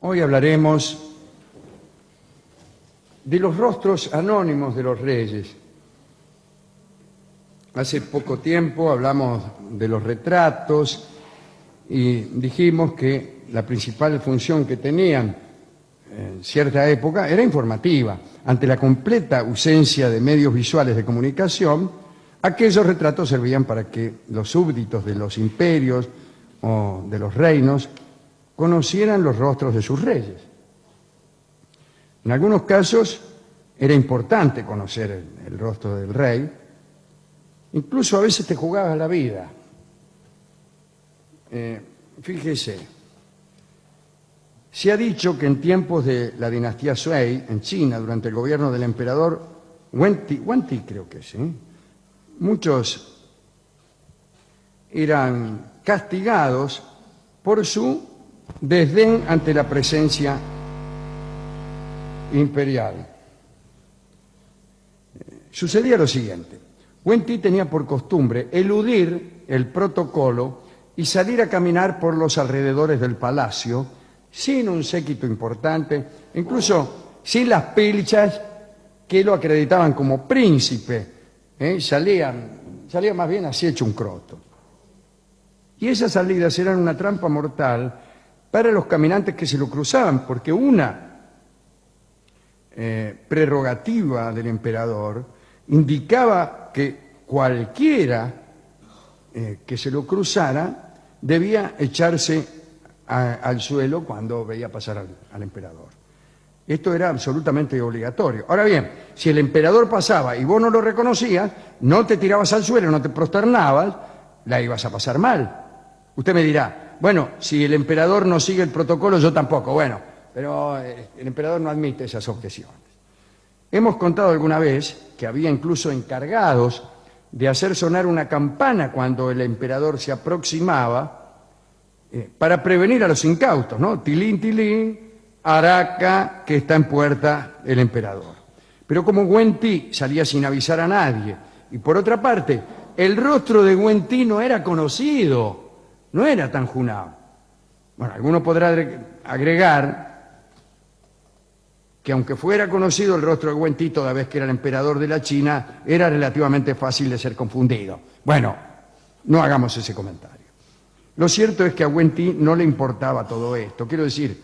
Hoy hablaremos de los rostros anónimos de los reyes. Hace poco tiempo hablamos de los retratos y dijimos que la principal función que tenían en cierta época era informativa. Ante la completa ausencia de medios visuales de comunicación, aquellos retratos servían para que los súbditos de los imperios o de los reinos conocieran los rostros de sus reyes. En algunos casos era importante conocer el rostro del rey, incluso a veces te jugabas la vida. Fíjese, se ha dicho que en tiempos de la dinastía Sui, en China, durante el gobierno del emperador Wen Ti creo que sí, muchos eran castigados por su desdén ante la presencia imperial. Sucedía lo siguiente: Wen Ti tenía por costumbre eludir el protocolo y salir a caminar por los alrededores del palacio sin un séquito importante, incluso sin las pilchas que lo acreditaban como príncipe. Salía más bien así hecho un croto. Y esas salidas eran una trampa mortal para los caminantes que se lo cruzaban, porque una prerrogativa del emperador indicaba que cualquiera que se lo cruzara debía echarse al suelo cuando veía pasar al emperador. Esto era absolutamente obligatorio. Ahora bien, si el emperador pasaba y vos no lo reconocías, no te tirabas al suelo, no te prosternabas, la ibas a pasar mal. Usted me dirá, bueno, si el emperador no sigue el protocolo, yo tampoco. Bueno, pero el emperador no admite esas objeciones. Hemos contado alguna vez que había incluso encargados de hacer sonar una campana cuando el emperador se aproximaba para prevenir a los incautos, ¿no? Tilín, tilín, Araca, que está en puerta el emperador. Pero como Wen Ti salía sin avisar a nadie, y por otra parte, el rostro de Wen Ti no era conocido, no era tan junado. Bueno, alguno podrá agregar que aunque fuera conocido el rostro de Wen Ti, toda vez que era el emperador de la China, era relativamente fácil de ser confundido. Bueno, no hagamos ese comentario. Lo cierto es que a Wen Ti no le importaba todo esto. Quiero decir,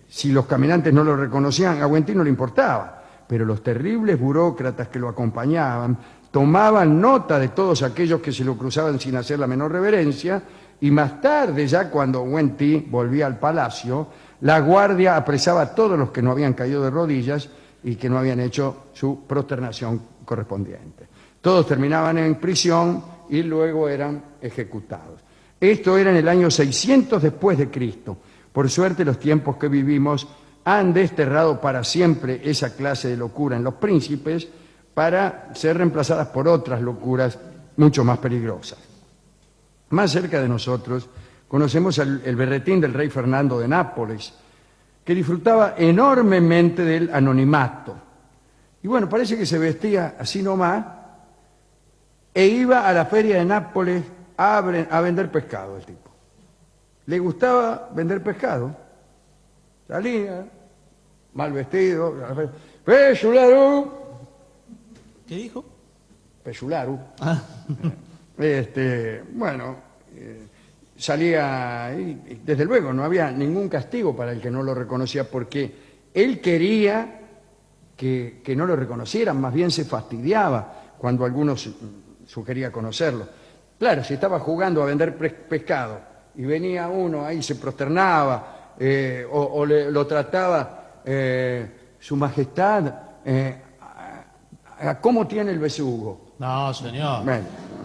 si los caminantes no lo reconocían, a Wen Ti no le importaba. Pero los terribles burócratas que lo acompañaban tomaban nota de todos aquellos que se lo cruzaban sin hacer la menor reverencia, y más tarde, ya cuando Wen Ti volvía al palacio, la guardia apresaba a todos los que no habían caído de rodillas y que no habían hecho su prosternación correspondiente. Todos terminaban en prisión y luego eran ejecutados. Esto era en el año 600 después de Cristo. Por suerte, los tiempos que vivimos han desterrado para siempre esa clase de locura en los príncipes para ser reemplazadas por otras locuras mucho más peligrosas. Más cerca de nosotros conocemos el berretín del rey Fernando de Nápoles, que disfrutaba enormemente del anonimato. Y bueno, parece que se vestía así nomás e iba a la feria de Nápoles a vender pescado el tipo. Le gustaba vender pescado. Salía, mal vestido. ¡Pechularu! ¿Qué dijo? Pechularu. Bueno, salía y desde luego no había ningún castigo para el que no lo reconocía, porque él quería que no lo reconocieran, más bien se fastidiaba cuando algunos sugería conocerlo. Claro, si estaba jugando a vender pescado y venía uno ahí, se prosternaba lo trataba su majestad, ¿cómo tiene el besugo? No, señor. Bueno,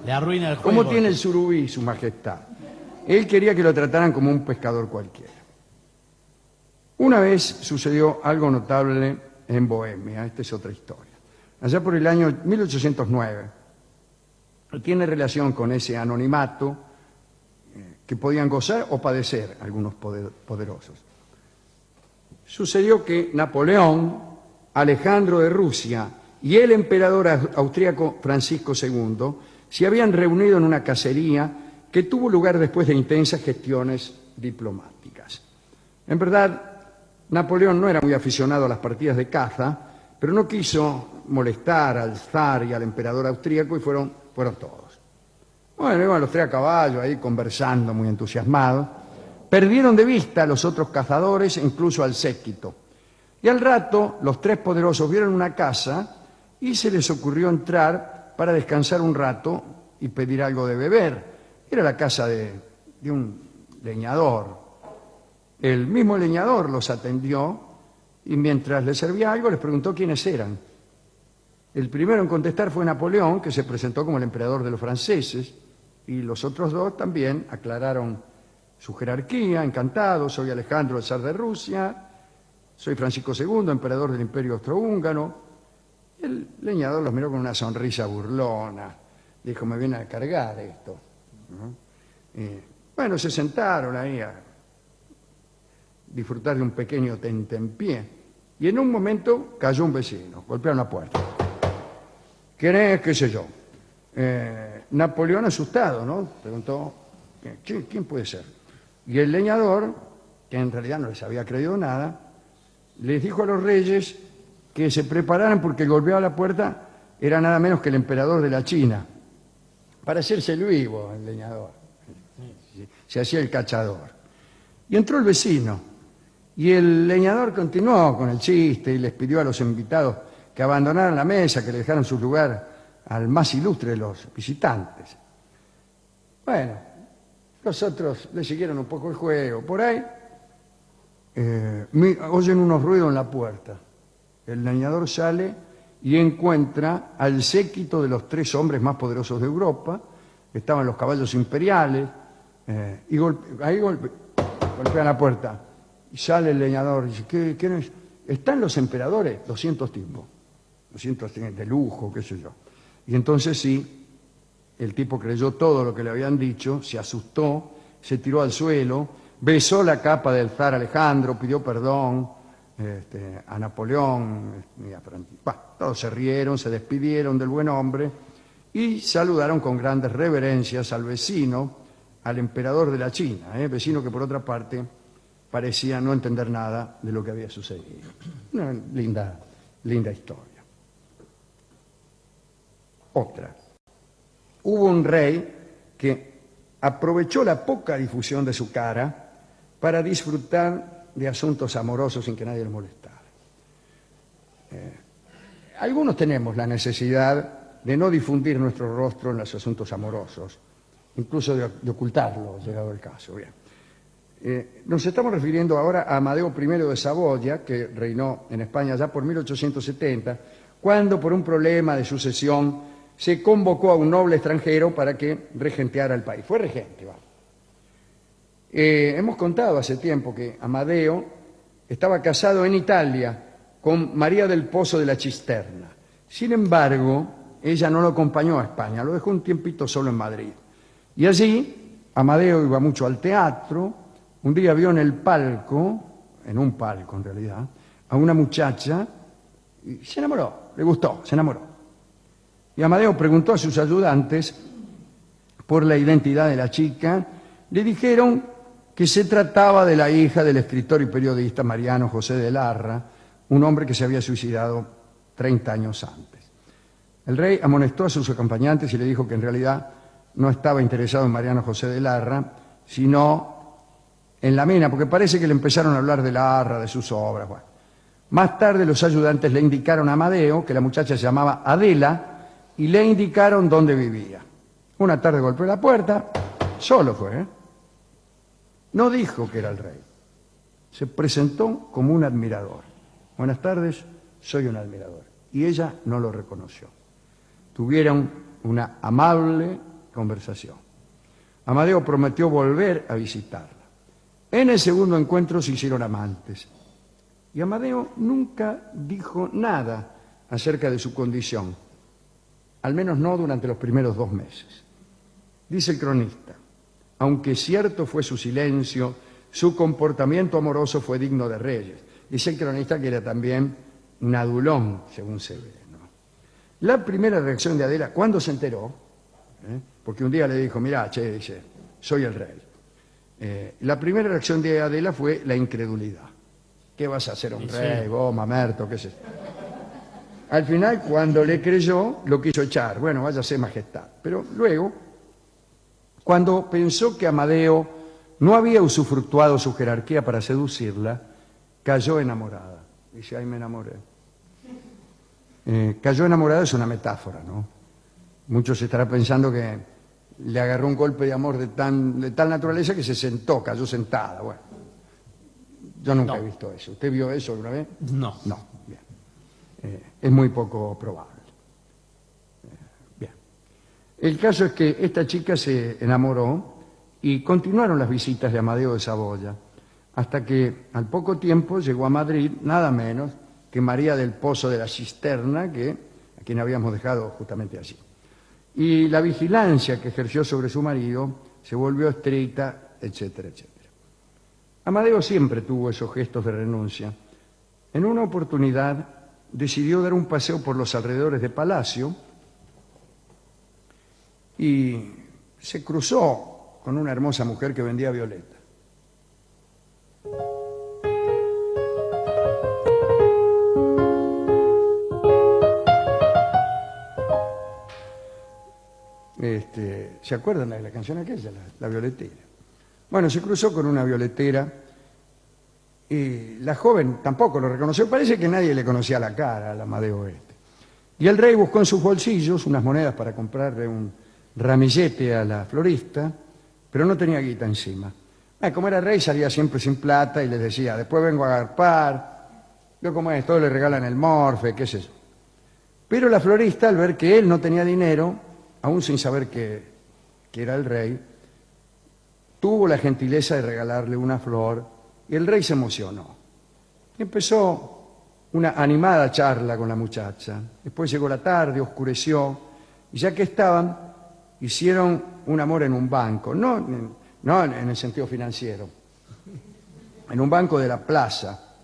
le arruina el juego. ¿cómo tiene el surubí, su majestad? Él quería que lo trataran como un pescador cualquiera. Una vez sucedió algo notable en Bohemia, esta es otra historia. Allá por el año 1809, tiene relación con ese anonimato que podían gozar o padecer algunos poderosos. Sucedió que Napoleón, Alejandro de Rusia y el emperador austríaco Francisco II se habían reunido en una cacería que tuvo lugar después de intensas gestiones diplomáticas. En verdad, Napoleón no era muy aficionado a las partidas de caza, pero no quiso molestar al zar y al emperador austríaco y fueron todos. Bueno, iban los tres a caballo ahí conversando, muy entusiasmados. Perdieron de vista a los otros cazadores e incluso al séquito. Y al rato, los tres poderosos vieron una casa y se les ocurrió entrar para descansar un rato y pedir algo de beber. Era la casa de un leñador. El mismo leñador los atendió y mientras les servía algo les preguntó quiénes eran. El primero en contestar fue Napoleón, que se presentó como el emperador de los franceses, y los otros dos también aclararon su jerarquía. Encantado, soy Alejandro, el zar de Rusia, soy Francisco II, emperador del Imperio Austrohúngaro. El leñador los miró con una sonrisa burlona. Dijo, me viene a cargar esto, ¿no? Bueno, se sentaron ahí a disfrutar de un pequeño tentempié. Y en un momento cayó un vecino, golpearon la puerta. ¿Quién es? ¿Qué sé yo? Napoleón asustado, ¿no? Preguntó, ¿quién puede ser? Y el leñador, que en realidad no les había creído nada, les dijo a los reyes que se prepararan porque el golpeado a la puerta era nada menos que el emperador de la China. Para hacerse el vivo, el leñador. Se hacía el cachador. Y entró el vecino. Y el leñador continuó con el chiste y les pidió a los invitados que abandonaran la mesa, que le dejaran su lugar al más ilustre de los visitantes. Bueno, los otros le siguieron un poco el juego. Por ahí oyen unos ruidos en la puerta. El leñador sale y encuentra al séquito de los tres hombres más poderosos de Europa. Estaban los caballos imperiales y golpean la puerta. Y sale el leñador y dice, ¿quién es? Están los emperadores, 200 tipos. 200 de lujo, qué sé yo. Y entonces sí, el tipo creyó todo lo que le habían dicho, se asustó, se tiró al suelo, besó la capa del zar Alejandro, pidió perdón a Napoleón, y a todos se rieron, se despidieron del buen hombre y saludaron con grandes reverencias al vecino, al emperador de la China, vecino que por otra parte parecía no entender nada de lo que había sucedido. Una linda historia. Otra. Hubo un rey que aprovechó la poca difusión de su cara para disfrutar de asuntos amorosos sin que nadie lo molestara. Algunos tenemos la necesidad de no difundir nuestro rostro en los asuntos amorosos, incluso de ocultarlo, llegado el caso. Bien. Nos estamos refiriendo ahora a Amadeo I de Saboya, que reinó en España ya por 1870, cuando por un problema de sucesión se convocó a un noble extranjero para que regenteara el país. Fue regente, va. Hemos contado hace tiempo que Amadeo estaba casado en Italia con María del Pozo de la Cisterna. Sin embargo, ella no lo acompañó a España, lo dejó un tiempito solo en Madrid. Y allí, Amadeo iba mucho al teatro. Un día vio en un palco en realidad, a una muchacha y se enamoró, le gustó, se enamoró. Y Amadeo preguntó a sus ayudantes por la identidad de la chica. Le dijeron que se trataba de la hija del escritor y periodista Mariano José de Larra, un hombre que se había suicidado 30 años antes. El rey amonestó a sus acompañantes y le dijo que en realidad no estaba interesado en Mariano José de Larra, sino en la mina, porque parece que le empezaron a hablar de Larra, de sus obras. Bueno. Más tarde los ayudantes le indicaron a Amadeo que la muchacha se llamaba Adela y le indicaron dónde vivía. Una tarde golpeó la puerta, solo fue, No dijo que era el rey. Se presentó como un admirador. Buenas tardes, soy un admirador. Y ella no lo reconoció. Tuvieron una amable conversación. Amadeo prometió volver a visitarla. En el segundo encuentro se hicieron amantes. Y Amadeo nunca dijo nada acerca de su condición, al menos no durante los primeros 2 meses. Dice el cronista, aunque cierto fue su silencio, su comportamiento amoroso fue digno de reyes. Dice el cronista que era también un adulón, según se ve, ¿no? La primera reacción de Adela, ¿cuándo se enteró? Porque un día le dijo, mirá, dice, soy el rey. La primera reacción de Adela fue la incredulidad. ¿Qué vas a hacer, un rey, vos, mamerto, qué sé yo? Al final, cuando le creyó, lo quiso echar. Bueno, váyase majestad. Pero luego, cuando pensó que Amadeo no había usufructuado su jerarquía para seducirla, cayó enamorada. Dice, ay, me enamoré. Cayó enamorada es una metáfora, ¿no? Muchos estarán pensando que le agarró un golpe de amor de tal naturaleza que se sentó, cayó sentada. Bueno, yo nunca he visto eso. ¿Usted vio eso alguna vez? No. No, bien. Es muy poco probable. Bien. El caso es que esta chica se enamoró y continuaron las visitas de Amadeo de Saboya, hasta que al poco tiempo llegó a Madrid nada menos que María del Pozo de la Cisterna, a quien habíamos dejado justamente allí. Y la vigilancia que ejerció sobre su marido se volvió estricta, etcétera, etcétera. Amadeo siempre tuvo esos gestos de renuncia. En una oportunidad decidió dar un paseo por los alrededores de Palacio y se cruzó con una hermosa mujer que vendía violetas. ¿Se acuerdan de la canción aquella, la violetera? Bueno, se cruzó con una violetera y la joven tampoco lo reconoció. Parece que nadie le conocía la cara al Amadeo este. Y el rey buscó en sus bolsillos unas monedas para comprarle un ramillete a la florista, pero no tenía guita encima. Como era rey, salía siempre sin plata y les decía, después vengo a agarpar, yo como es, todo le regalan el morfe, qué sé yo. Pero la florista, al ver que él no tenía dinero, aún sin saber que era el rey, tuvo la gentileza de regalarle una flor y el rey se emocionó. Empezó una animada charla con la muchacha. Después llegó la tarde, oscureció, y ya que estaban, hicieron un amor en un banco, no en el sentido financiero, en un banco de la plaza,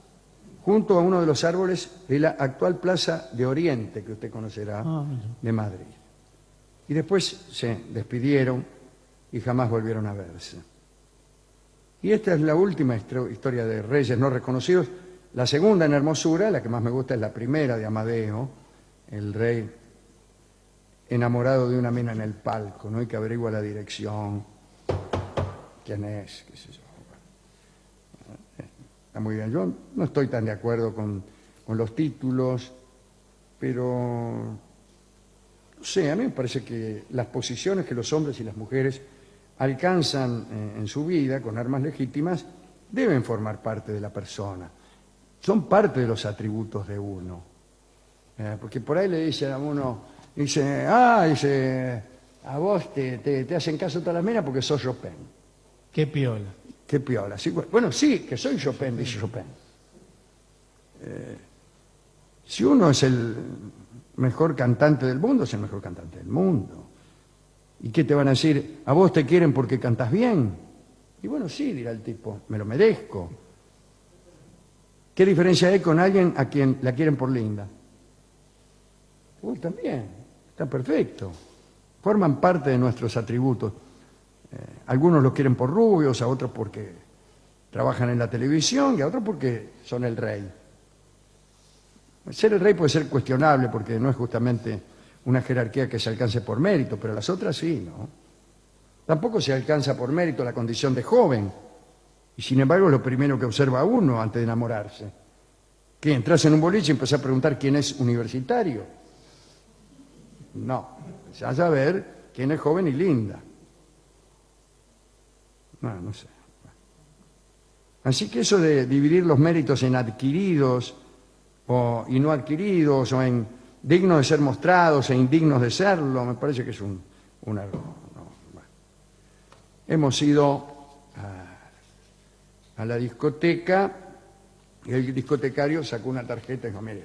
junto a uno de los árboles de la actual Plaza de Oriente, que usted conocerá, de Madrid. Y después se despidieron y jamás volvieron a verse. Y esta es la última historia de reyes no reconocidos. La segunda en hermosura, la que más me gusta, es la primera de Amadeo, el rey enamorado de una mina en el palco, ¿no? Y que averigua la dirección, quién es, qué sé yo. Está muy bien. Yo no estoy tan de acuerdo con los títulos, pero no sé, a mí me parece que las posiciones que los hombres y las mujeres alcanzan en su vida con armas legítimas deben formar parte de la persona. Son parte de los atributos de uno. Porque por ahí le dicen a uno, dice, a vos te hacen caso todas las minas porque sos Chopin. Qué piola. Qué piola. Sí, bueno, sí, que soy Chopin, dice Chopin. Si uno es el mejor cantante del mundo, es el mejor cantante del mundo. ¿Y qué te van a decir? ¿A vos te quieren porque cantás bien? Y bueno, sí, dirá el tipo, me lo merezco. ¿Qué diferencia hay con alguien a quien la quieren por linda? También, está perfecto. Forman parte de nuestros atributos. Algunos los quieren por rubios, a otros porque trabajan en la televisión y a otros porque son el rey. Ser el rey puede ser cuestionable porque no es justamente una jerarquía que se alcance por mérito, pero las otras sí, ¿no? Tampoco se alcanza por mérito la condición de joven, y sin embargo es lo primero que observa uno antes de enamorarse. ¿Qué? ¿Entras en un boliche y empezás a preguntar quién es universitario? No, empezás a ver quién es joven y linda. No sé. Así que eso de dividir los méritos en adquiridos y no adquiridos, o en dignos de ser mostrados e indignos de serlo, me parece que es un error. ¿No? Bueno. Hemos ido a la discoteca y el discotecario sacó una tarjeta y dijo, mire,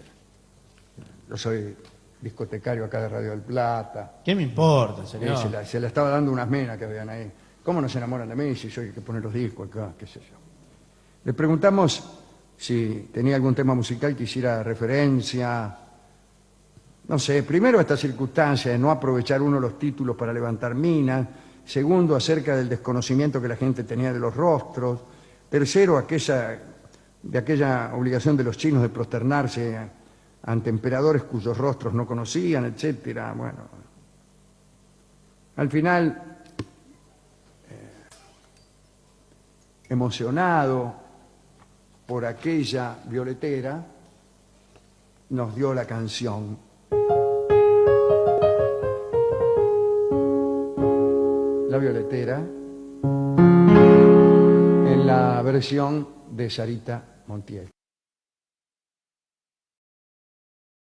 yo soy discotecario acá de Radio del Plata. ¿Qué me importa, señor? Se la estaba dando unas menas que habían ahí. ¿Cómo no se enamoran de mí si soy el que pone los discos acá? ¿Qué sé yo? Le preguntamos si tenía algún tema musical que hiciera referencia, no sé, primero a esta circunstancia de no aprovechar uno los títulos para levantar minas, Segundo, acerca del desconocimiento que la gente tenía de los rostros. Tercero, de aquella obligación de los chinos de prosternarse ante emperadores cuyos rostros no conocían, etcétera. Bueno, al final, emocionado por aquella violetera, nos dio la canción. La violetera, en la versión de Sarita Montiel.